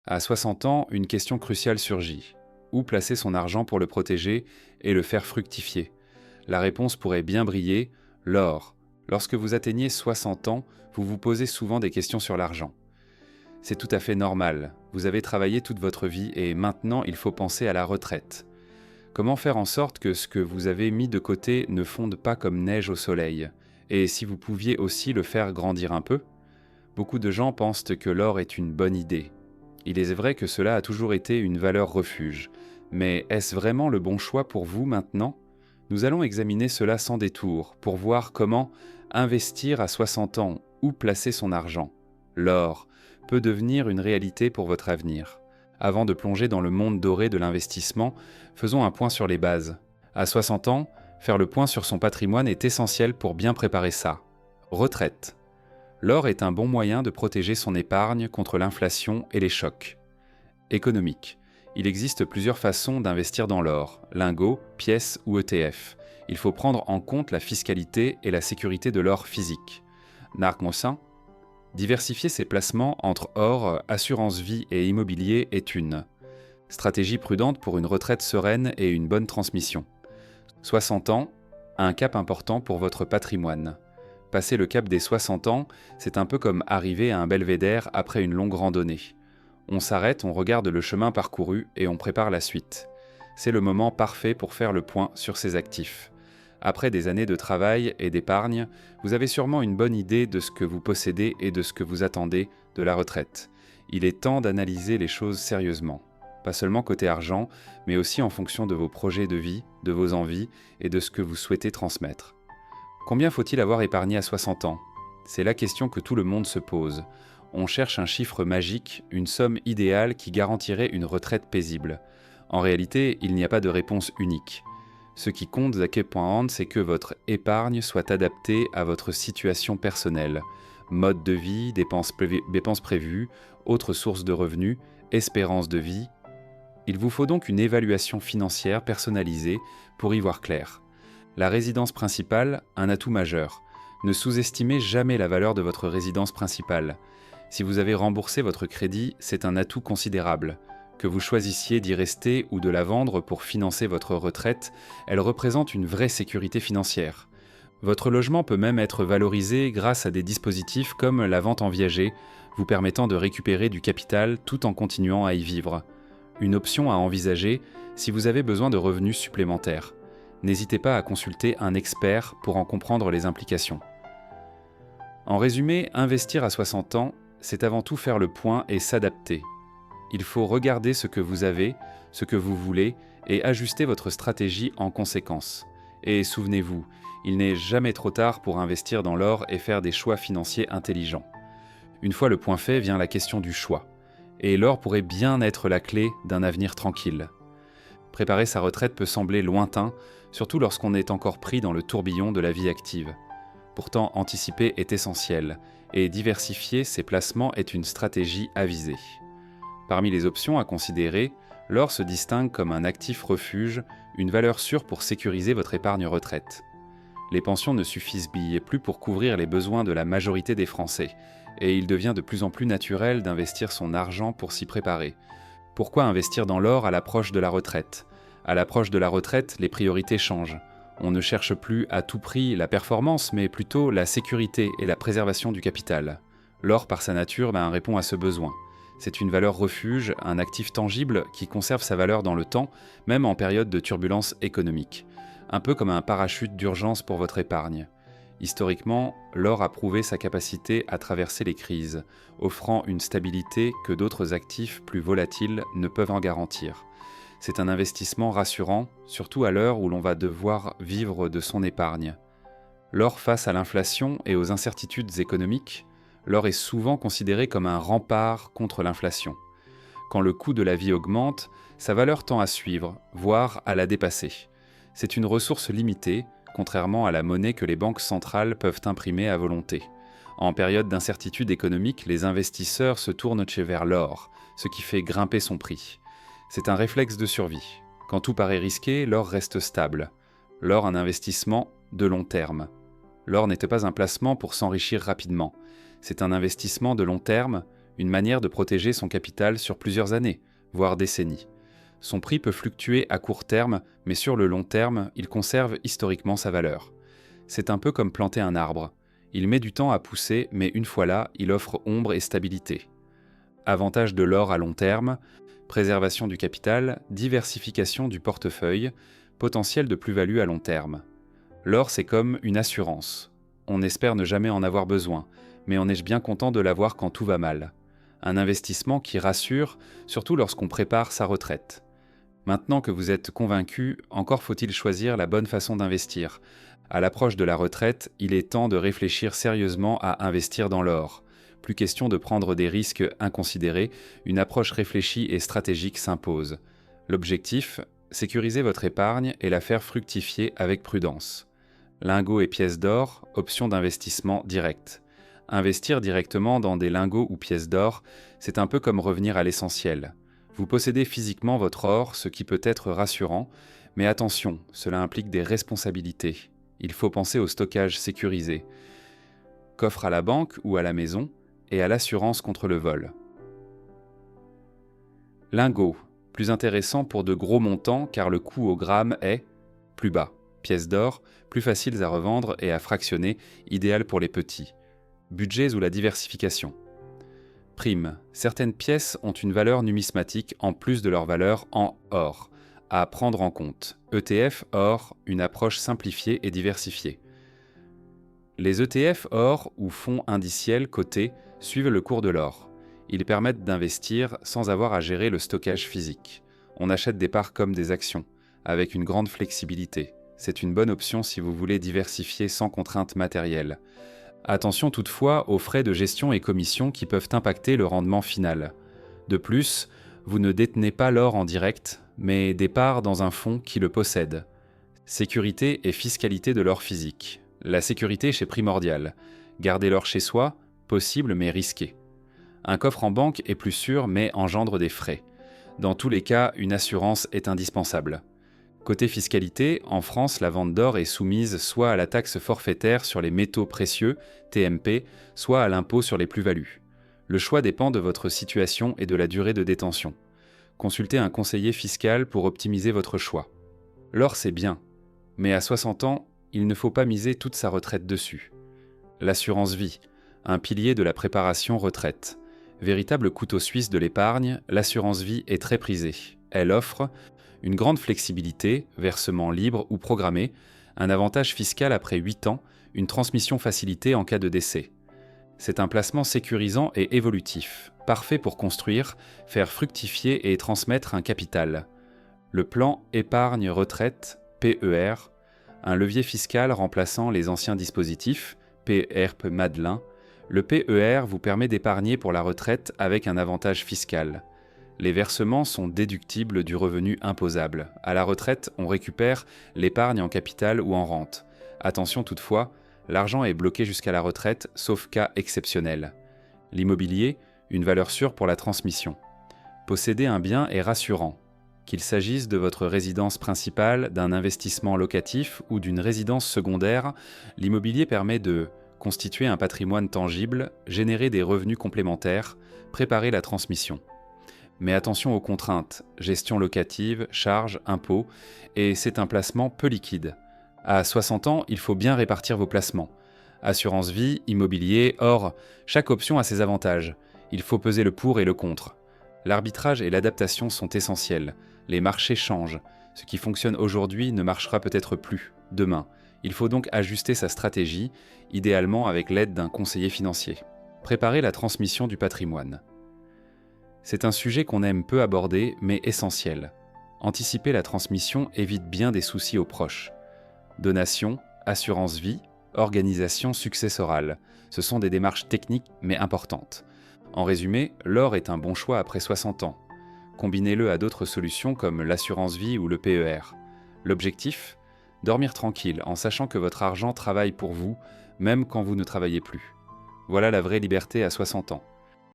À 60 ans, une question cruciale surgit. Où placer son argent pour le protéger et le faire fructifier? La réponse pourrait bien briller: l'or. Lorsque vous atteignez 60 ans, vous vous posez souvent des questions sur l'argent. C'est tout à fait normal. Vous avez travaillé toute votre vie et maintenant il faut penser à la retraite. Comment faire en sorte que ce que vous avez mis de côté ne fonde pas comme neige au soleil? Et si vous pouviez aussi le faire grandir un peu? Beaucoup de gens pensent que l'or est une bonne idée. Il est vrai que cela a toujours été une valeur refuge. Mais est-ce vraiment le bon choix pour vous maintenant? Nous allons examiner cela sans détour pour voir comment investir à 60 ans, où placer son argent. L'or peut devenir une réalité pour votre avenir. Avant de plonger dans le monde doré de l'investissement, faisons un point sur les bases. À 60 ans, faire le point sur son patrimoine est essentiel pour bien préparer ça. Retraite. L'or est un bon moyen de protéger son épargne contre l'inflation et les chocs. Économique. Il existe plusieurs façons d'investir dans l'or: lingots, pièces ou ETF. Il faut prendre en compte la fiscalité et la sécurité de l'or physique. Narc-Mossin. Diversifier ses placements entre or, assurance vie et immobilier est une stratégie prudente pour une retraite sereine et une bonne transmission. 60 ans, un cap important pour votre patrimoine. Passer le cap des 60 ans, c'est un peu comme arriver à un belvédère après une longue randonnée. On s'arrête, on regarde le chemin parcouru et on prépare la suite. C'est le moment parfait pour faire le point sur ses actifs. Après des années de travail et d'épargne, vous avez sûrement une bonne idée de ce que vous possédez et de ce que vous attendez de la retraite. Il est temps d'analyser les choses sérieusement. Pas seulement côté argent, mais aussi en fonction de vos projets de vie, de vos envies et de ce que vous souhaitez transmettre. Combien faut-il avoir épargné à 60 ans? C'est la question que tout le monde se pose. On cherche un chiffre magique, une somme idéale qui garantirait une retraite paisible. En réalité, il n'y a pas de réponse unique. Ce qui compte, Zake Point, c'est que votre épargne soit adaptée à votre situation personnelle. Mode de vie, dépenses prévues, autres sources de revenus, espérance de vie. Il vous faut donc une évaluation financière personnalisée pour y voir clair. La résidence principale, un atout majeur. Ne sous-estimez jamais la valeur de votre résidence principale. Si vous avez remboursé votre crédit, c'est un atout considérable. Que vous choisissiez d'y rester ou de la vendre pour financer votre retraite, elle représente une vraie sécurité financière. Votre logement peut même être valorisé grâce à des dispositifs comme la vente en viager, vous permettant de récupérer du capital tout en continuant à y vivre. Une option à envisager si vous avez besoin de revenus supplémentaires. N'hésitez pas à consulter un expert pour en comprendre les implications. En résumé, investir à 60 ans, c'est avant tout faire le point et s'adapter. Il faut regarder ce que vous avez, ce que vous voulez, et ajuster votre stratégie en conséquence. Et souvenez-vous, il n'est jamais trop tard pour investir dans l'or et faire des choix financiers intelligents. Une fois le point fait, vient la question du choix. Et l'or pourrait bien être la clé d'un avenir tranquille. Préparer sa retraite peut sembler lointain, surtout lorsqu'on est encore pris dans le tourbillon de la vie active. Pourtant, anticiper est essentiel, et diversifier ses placements est une stratégie avisée. Parmi les options à considérer, l'or se distingue comme un actif refuge, une valeur sûre pour sécuriser votre épargne retraite. Les pensions ne suffisent plus pour couvrir les besoins de la majorité des Français, et il devient de plus en plus naturel d'investir son argent pour s'y préparer. Pourquoi investir dans l'or à l'approche de la retraite? À l'approche de la retraite, les priorités changent. On ne cherche plus à tout prix la performance, mais plutôt la sécurité et la préservation du capital. L'or, par sa nature, répond à ce besoin. C'est une valeur refuge, un actif tangible qui conserve sa valeur dans le temps, même en période de turbulence économique. Un peu comme un parachute d'urgence pour votre épargne. Historiquement, l'or a prouvé sa capacité à traverser les crises, offrant une stabilité que d'autres actifs plus volatiles ne peuvent en garantir. C'est un investissement rassurant, surtout à l'heure où l'on va devoir vivre de son épargne. L'or face à l'inflation et aux incertitudes économiques, l'or est souvent considéré comme un rempart contre l'inflation. Quand le coût de la vie augmente, sa valeur tend à suivre, voire à la dépasser. C'est une ressource limitée, contrairement à la monnaie que les banques centrales peuvent imprimer à volonté. En période d'incertitude économique, les investisseurs se tournent vers l'or, ce qui fait grimper son prix. C'est un réflexe de survie. Quand tout paraît risqué, l'or reste stable. L'or, un investissement de long terme. L'or n'était pas un placement pour s'enrichir rapidement. C'est un investissement de long terme, une manière de protéger son capital sur plusieurs années, voire décennies. Son prix peut fluctuer à court terme, mais sur le long terme, il conserve historiquement sa valeur. C'est un peu comme planter un arbre. Il met du temps à pousser, mais une fois là, il offre ombre et stabilité. Avantage de l'or à long terme, préservation du capital, diversification du portefeuille, potentiel de plus-value à long terme. L'or, c'est comme une assurance. On espère ne jamais en avoir besoin, mais on est bien content de l'avoir quand tout va mal. Un investissement qui rassure, surtout lorsqu'on prépare sa retraite. Maintenant que vous êtes convaincu, encore faut-il choisir la bonne façon d'investir. À l'approche de la retraite, il est temps de réfléchir sérieusement à investir dans l'or. Plus question de prendre des risques inconsidérés, une approche réfléchie et stratégique s'impose. L'objectif, sécuriser votre épargne et la faire fructifier avec prudence. Lingots et pièces d'or, option d'investissement direct. Investir directement dans des lingots ou pièces d'or, c'est un peu comme revenir à l'essentiel. Vous possédez physiquement votre or, ce qui peut être rassurant, mais attention, cela implique des responsabilités. Il faut penser au stockage sécurisé. Coffre à la banque ou à la maison, et à l'assurance contre le vol. Lingots, plus intéressant pour de gros montants car le coût au gramme est plus bas. Pièces d'or, plus faciles à revendre et à fractionner, idéal pour les petits. Budgets ou la diversification. Prime, certaines pièces ont une valeur numismatique en plus de leur valeur en or, à prendre en compte. ETF, or, une approche simplifiée et diversifiée. Les ETF or ou fonds indiciels cotés suivent le cours de l'or. Ils permettent d'investir sans avoir à gérer le stockage physique. On achète des parts comme des actions, avec une grande flexibilité. C'est une bonne option si vous voulez diversifier sans contrainte matérielle. Attention toutefois aux frais de gestion et commissions qui peuvent impacter le rendement final. De plus, vous ne détenez pas l'or en direct, mais des parts dans un fonds qui le possède. Sécurité et fiscalité de l'or physique. La sécurité est primordiale. Garder l'or chez soi, possible mais risqué. Un coffre en banque est plus sûr mais engendre des frais. Dans tous les cas, une assurance est indispensable. Côté fiscalité, en France, la vente d'or est soumise soit à la taxe forfaitaire sur les métaux précieux, TMP, soit à l'impôt sur les plus-values. Le choix dépend de votre situation et de la durée de détention. Consultez un conseiller fiscal pour optimiser votre choix. L'or, c'est bien, mais à 60 ans, il ne faut pas miser toute sa retraite dessus. L'assurance vie, un pilier de la préparation retraite. Véritable couteau suisse de l'épargne, l'assurance vie est très prisée. Elle offre une grande flexibilité, versement libre ou programmé, un avantage fiscal après 8 ans, une transmission facilitée en cas de décès. C'est un placement sécurisant et évolutif, parfait pour construire, faire fructifier et transmettre un capital. Le plan épargne retraite, PER, un levier fiscal remplaçant les anciens dispositifs, PERP Madelin. Le PER vous permet d'épargner pour la retraite avec un avantage fiscal. Les versements sont déductibles du revenu imposable. À la retraite, on récupère l'épargne en capital ou en rente. Attention toutefois, l'argent est bloqué jusqu'à la retraite, sauf cas exceptionnel. L'immobilier, une valeur sûre pour la transmission. Posséder un bien est rassurant. Qu'il s'agisse de votre résidence principale, d'un investissement locatif ou d'une résidence secondaire, l'immobilier permet de constituer un patrimoine tangible, générer des revenus complémentaires, préparer la transmission. Mais attention aux contraintes, gestion locative, charges, impôts, et c'est un placement peu liquide. À 60 ans, il faut bien répartir vos placements. Assurance vie, immobilier, or, chaque option a ses avantages. Il faut peser le pour et le contre. L'arbitrage et l'adaptation sont essentiels. Les marchés changent. Ce qui fonctionne aujourd'hui ne marchera peut-être plus demain. Il faut donc ajuster sa stratégie, idéalement avec l'aide d'un conseiller financier. Préparer la transmission du patrimoine. C'est un sujet qu'on aime peu aborder, mais essentiel. Anticiper la transmission évite bien des soucis aux proches. Donation, assurance vie, organisation successorale. Ce sont des démarches techniques mais importantes. En résumé, l'or est un bon choix après 60 ans. Combinez-le à d'autres solutions comme l'assurance vie ou le PER. L'objectif ? Dormir tranquille en sachant que votre argent travaille pour vous, même quand vous ne travaillez plus. Voilà la vraie liberté à 60 ans.